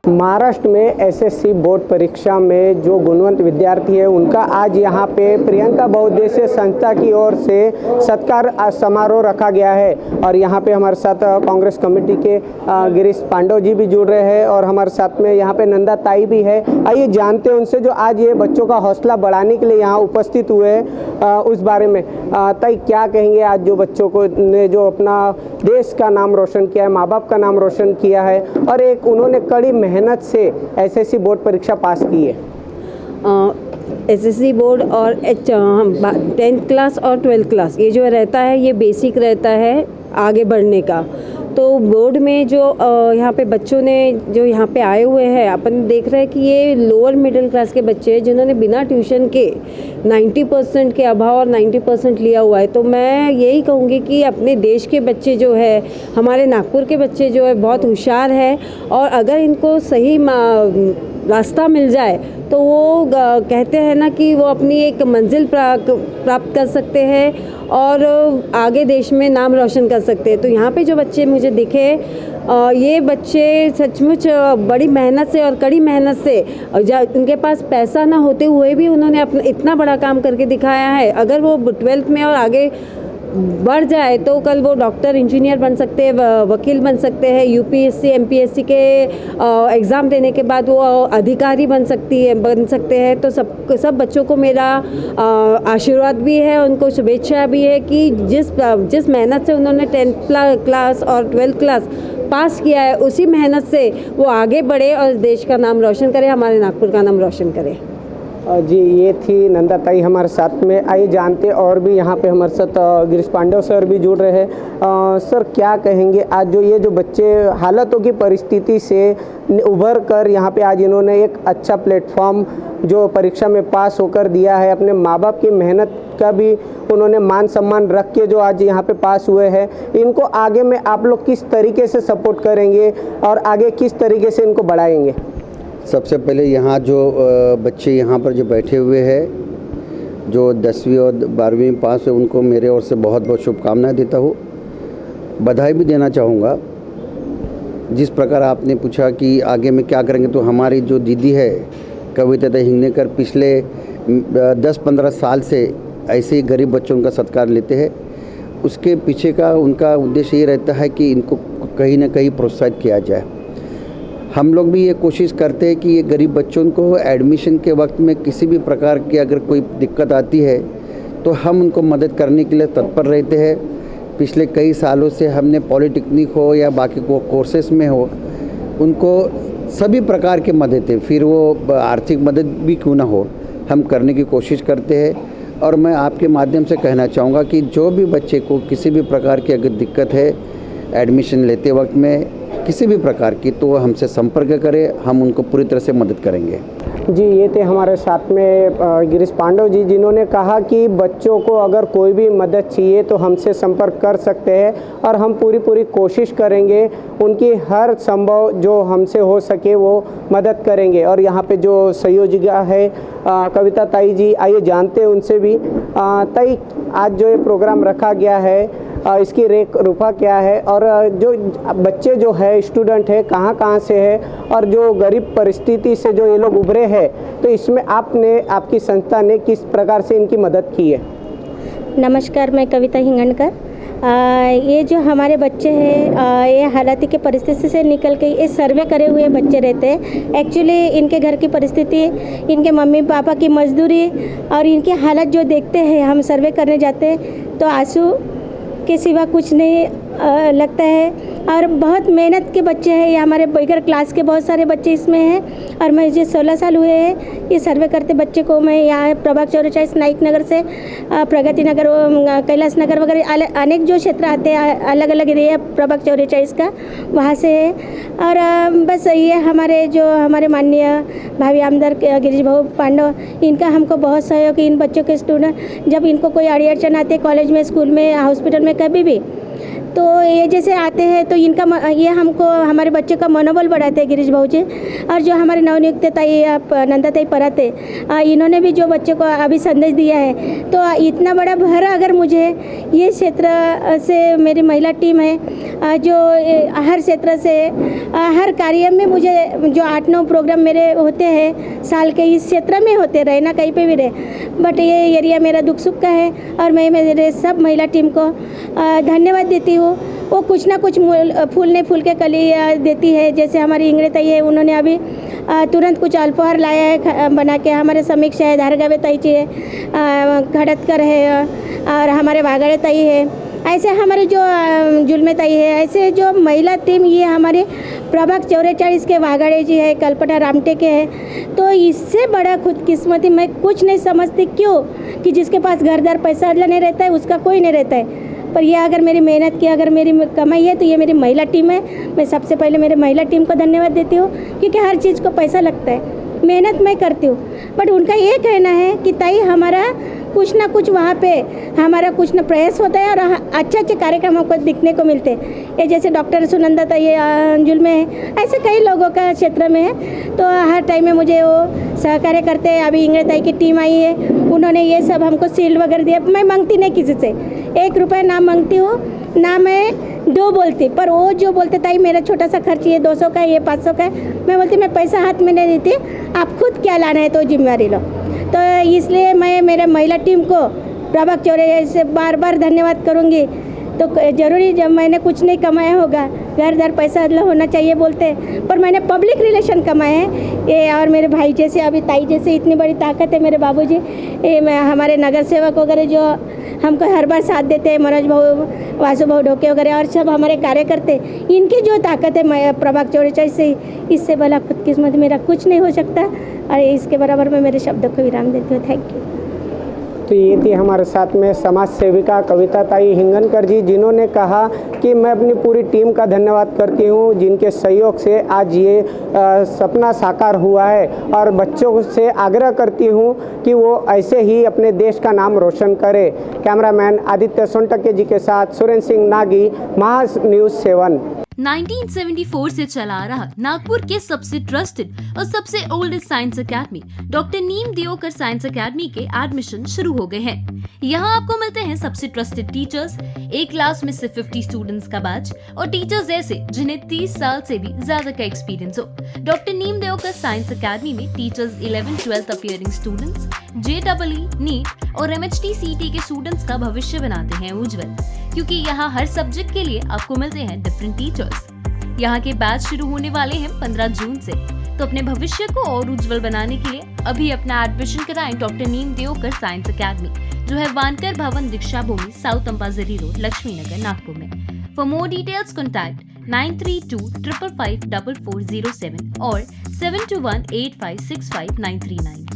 महाराष्ट्र में SSC board परीक्षा में जो गुणवंत विद्यार्थी है उनका आज यहाँ पे प्रियंका बहुउद्देशीय संस्था की ओर से सत्कार समारोह रखा गया है। और यहाँ पे हमारे साथ कांग्रेस कमेटी के गिरीश पांडव जी भी जुड़ रहे हैं और हमारे साथ में यहाँ पे नंदा ताई भी है। आइए जानते हैं उनसे जो आज ये बच्चों का हौसला बढ़ाने के लिए यहाँ उपस्थित हुए हैं उस बारे में। ताई क्या कहेंगे आज जो बच्चों को ने जो अपना देश का नाम रोशन किया है, माँ बाप का नाम रोशन किया है और एक उन्होंने कड़ी मेहनत से एसएससी बोर्ड परीक्षा पास की है। एसएससी बोर्ड और 10th क्लास और 12th क्लास ये जो रहता है ये बेसिक रहता है आगे बढ़ने का। तो बोर्ड में जो यहाँ पे बच्चों ने जो यहाँ पे आए हुए हैं अपन देख रहे हैं कि ये लोअर मिडिल क्लास के बच्चे हैं जिन्होंने बिना ट्यूशन के 90% के अभाव और 90% लिया हुआ है। तो मैं यही कहूँगी कि अपने देश के बच्चे जो है, हमारे नागपुर के बच्चे जो है बहुत होशियार है और अगर इनको सही रास्ता मिल जाए तो वो कहते हैं ना कि वो अपनी एक मंजिल प्राप्त कर सकते हैं और आगे देश में नाम रोशन कर सकते हैं। तो यहाँ पे जो बच्चे मुझे दिखे ये बच्चे सचमुच बड़ी मेहनत से और कड़ी मेहनत से उनके पास पैसा ना होते हुए भी उन्होंने अपना इतना बड़ा काम करके दिखाया है। अगर वो 12th में और आगे बढ़ जाए तो कल वो डॉक्टर इंजीनियर बन सकते हैं, वकील बन सकते हैं, यूपीएससी एमपीएससी के एग्ज़ाम देने के बाद वो अधिकारी बन सकते हैं। तो सब बच्चों को मेरा आशीर्वाद भी है, उनको शुभेच्छा भी है कि जिस मेहनत से उन्होंने 10th क्लास और 12th क्लास पास किया है उसी मेहनत से वो आगे बढ़े और देश का नाम रोशन करे, हमारे नागपुर का नाम रोशन करे। जी ये थी नंदा ताई हमारे साथ में। आइए जानते और भी यहाँ पे हमारे साथ गिरीश पांडव सर भी जुड़ रहे हैं। सर क्या कहेंगे आज जो ये जो बच्चे हालातों की परिस्थिति से उभर कर यहाँ पे आज इन्होंने एक अच्छा प्लेटफॉर्म जो परीक्षा में पास होकर दिया है, अपने माँ बाप की मेहनत का भी उन्होंने मान सम्मान रख के जो आज यहाँ पे पास हुए हैं, इनको आगे में आप लोग किस तरीके से सपोर्ट करेंगे और आगे किस तरीके से इनको बढ़ाएंगे? सबसे पहले यहाँ जो बच्चे यहाँ पर जो बैठे हुए हैं जो 10वीं और 12वीं पास है उनको मेरे ओर से बहुत बहुत शुभकामनाएं देता हूँ, बधाई भी देना चाहूँगा। जिस प्रकार आपने पूछा कि आगे में क्या करेंगे, तो हमारी जो दीदी है कविता हिंगनेकर पिछले 10-15 साल से ऐसे ही गरीब बच्चों का सत्कार लेते हैं। उसके पीछे का उनका उद्देश्य ये रहता है कि इनको कहीं ना कहीं प्रोत्साहित किया जाए। हम लोग भी ये कोशिश करते हैं कि ये गरीब बच्चों को एडमिशन के वक्त में किसी भी प्रकार की अगर कोई दिक्कत आती है तो हम उनको मदद करने के लिए तत्पर रहते हैं। पिछले कई सालों से हमने पॉलिटेक्निक हो या बाकी को कोर्सेस में हो, उनको सभी प्रकार की मददें, फिर वो आर्थिक मदद भी क्यों ना हो, हम करने की कोशिश करते हैं। और मैं आपके माध्यम से कहना चाहूँगा कि जो भी बच्चे को किसी भी प्रकार की अगर दिक्कत है एडमिशन लेते वक्त में किसी भी प्रकार की, तो वो हमसे संपर्क करें, हम उनको पूरी तरह से मदद करेंगे। जी ये थे हमारे साथ में गिरीश पांडव जी जिन्होंने कहा कि बच्चों को अगर कोई भी मदद चाहिए तो हमसे संपर्क कर सकते हैं और हम पूरी कोशिश करेंगे, उनकी हर संभव जो हमसे हो सके वो मदद करेंगे। और यहाँ पे जो संयोजिका है कविता ताई जी, आइए जानते हैं उनसे भी। ताई आज जो ये प्रोग्राम रखा गया है इसकी रूपा क्या है और जो बच्चे जो है स्टूडेंट है कहाँ से है और जो गरीब परिस्थिति से जो ये लोग उभरे हैं, तो इसमें आपकी संस्था ने किस प्रकार से इनकी मदद की है? नमस्कार, मैं कविता हिंगणकर। ये जो हमारे बच्चे हैं ये हालाती की परिस्थिति से निकल के ये सर्वे करे हुए बच्चे रहते हैं। एक्चुअली इनके घर की परिस्थिति, इनके मम्मी पापा की मजदूरी और इनकी हालत जो देखते हैं, हम सर्वे करने जाते हैं तो आंसू के सिवा कुछ नहीं लगता है। और बहुत मेहनत के बच्चे हैं, ये हमारे बगैर क्लास के बहुत सारे बच्चे इसमें हैं। और मैं जो 16 साल हुए हैं ये सर्वे करते बच्चे को मैं यहाँ प्रभाग 44 नाइक नगर से प्रगति नगर, कैलाश नगर वगैरह अनेक जो क्षेत्र आते हैं, अलग अलग एरिया प्रभाग 44 का, वहाँ से है। और बस ये हमारे माननीय भावी आमदार गिरीश भाऊ पांडव, इनका हमको बहुत सहयोग है। इन बच्चों के स्टूडेंट जब इनको कोई अड़चन आते कॉलेज में, स्कूल में, हॉस्पिटल में, कभी भी, तो ये जैसे आते हैं तो ये हमको हमारे बच्चे का मनोबल बढ़ाते हैं गिरीश भाऊ जी। और जो हमारे नवनियुक्त ताई आप नंदा ताई पराते, इन्होंने भी जो बच्चे को अभी संदेश दिया है, तो इतना बड़ा भर अगर मुझे ये क्षेत्र से मेरी महिला टीम है जो हर क्षेत्र से हर कार्य में मुझे जो 8-9 प्रोग्राम मेरे होते हैं साल के, इस क्षेत्र में होते रहे ना कहीं पे भी रहे, बट ये एरिया मेरा दुख सुख का है और मैं मेरे सब महिला टीम को धन्यवाद देती हूँ। वो कुछ ना कुछ फूल के कली देती है। जैसे हमारी इंगड़े ताई है, उन्होंने अभी तुरंत कुछ अल्पोहार लाया है बना के। हमारे समीक्षा है, धारगावे ताई जी है, खड़तकर है और हमारे वागड़े ताई है, ऐसे हमारे जो जुलमे ताई है, ऐसे जो महिला टीम ये हमारे प्रभाग 44 के वागड़े जी है, कल्पना रामटे के है। तो इससे बड़ा खुदकिस्मती मैं कुछ नहीं समझती, क्यों कि जिसके पास घरदार पैसा नहीं रहता है उसका कोई नहीं रहता है। पर ये अगर मेरी मेहनत की, अगर मेरी कमाई है तो ये मेरी महिला टीम है। मैं सबसे पहले मेरे महिला टीम को धन्यवाद देती हूँ, क्योंकि हर चीज़ को पैसा लगता है, मेहनत मैं करती हूँ, बट उनका ये कहना है कि ताई हमारा कुछ ना कुछ वहाँ पे हमारा कुछ ना प्रयास होता है और अच्छे अच्छे कार्यक्रम हमको दिखने को मिलते हैं। ये जैसे डॉक्टर सुनंदा ताई अंजुल में है, ऐसे कई लोगों का क्षेत्र में है, तो हर टाइम में मुझे वो सहकार्य करते हैं। अभी इंगड़े ताई की टीम आई है, उन्होंने ये सब हमको शील्ड वगैरह दिया। मैं मांगती नहीं किसी से, 1 रुपया ना मांगती हूँ ना मैं 2 बोलती, पर वो जो बोलते ताई मेरा छोटा सा खर्च ये 200 का है, ये 500 का है, मैं बोलती मैं पैसा हाथ में नहीं देती, आप खुद क्या लाना है तो जिम्मेवारी लो। तो इसलिए मैं मेरे महिला टीम को प्रभाग 44 से बार बार धन्यवाद करूँगी। तो ज़रूरी जब मैंने कुछ नहीं कमाया होगा, घरदार पैसा होना चाहिए बोलते, पर मैंने पब्लिक रिलेशन कमाए हैं ये। और मेरे भाई जैसे, अभी ताई जैसे इतनी बड़ी ताकत है मेरे बाबूजी, ये मैं हमारे नगर सेवक वगैरह जो हमको हर बार साथ देते हैं, मनोज भाऊ, वासु भाऊ ढोके वगैरह और सब हमारे कार्यकर्ते, इनकी जो ताकत है मैं प्रभाग 44 से, इससे भला खुदकिस्मत मेरा कुछ नहीं हो सकता। और इसके बराबर मैं मेरे शब्दों को विराम देती हूँ। Thank you. तो ये थी हमारे साथ में समाज सेविका कविता ताई हिंगनकर जी, जिन्होंने कहा कि मैं अपनी पूरी टीम का धन्यवाद करती हूँ, जिनके सहयोग से आज ये सपना साकार हुआ है। और बच्चों से आग्रह करती हूँ कि वो ऐसे ही अपने देश का नाम रोशन करे। कैमरामैन आदित्य सोनटके जी के साथ सुरेंद्र सिंह नागी, महास न्यूज़ 7। 1974 से चला आ रहा नागपुर के सबसे ट्रस्टेड और सबसे oldest science academy doctor Neem Deokar science academy के एडमिशन शुरू हो गए हैं। यहाँ आपको मिलते हैं सबसे ट्रस्टेड टीचर्स, एक क्लास में सिर्फ 50 स्टूडेंट्स का बैच और टीचर्स ऐसे जिन्हें 30 साल से भी ज्यादा का एक्सपीरियंस हो। Doctor Neem Deokar science academy में teachers 11-12 appearing students, JEE, NEET और MHT CT के स्टूडेंट्स का भविष्य बनाते हैं उज्जवल, क्योंकि यहाँ हर सब्जेक्ट के लिए आपको मिलते हैं डिफरेंट टीचर्स। यहाँ के बैच शुरू होने वाले हैं 15 जून से, तो अपने भविष्य को और उज्जवल बनाने के लिए अभी अपना एडमिशन कराएं doctor Neem Deokar science academy, जो है वानकर भवन, दीक्षा भूमि, साउथ अंबाझरी रोड, लक्ष्मी नगर, नागपुर में। फॉर मोर डिटेल्स कॉन्टैक्ट 9325554407 और 7218565939।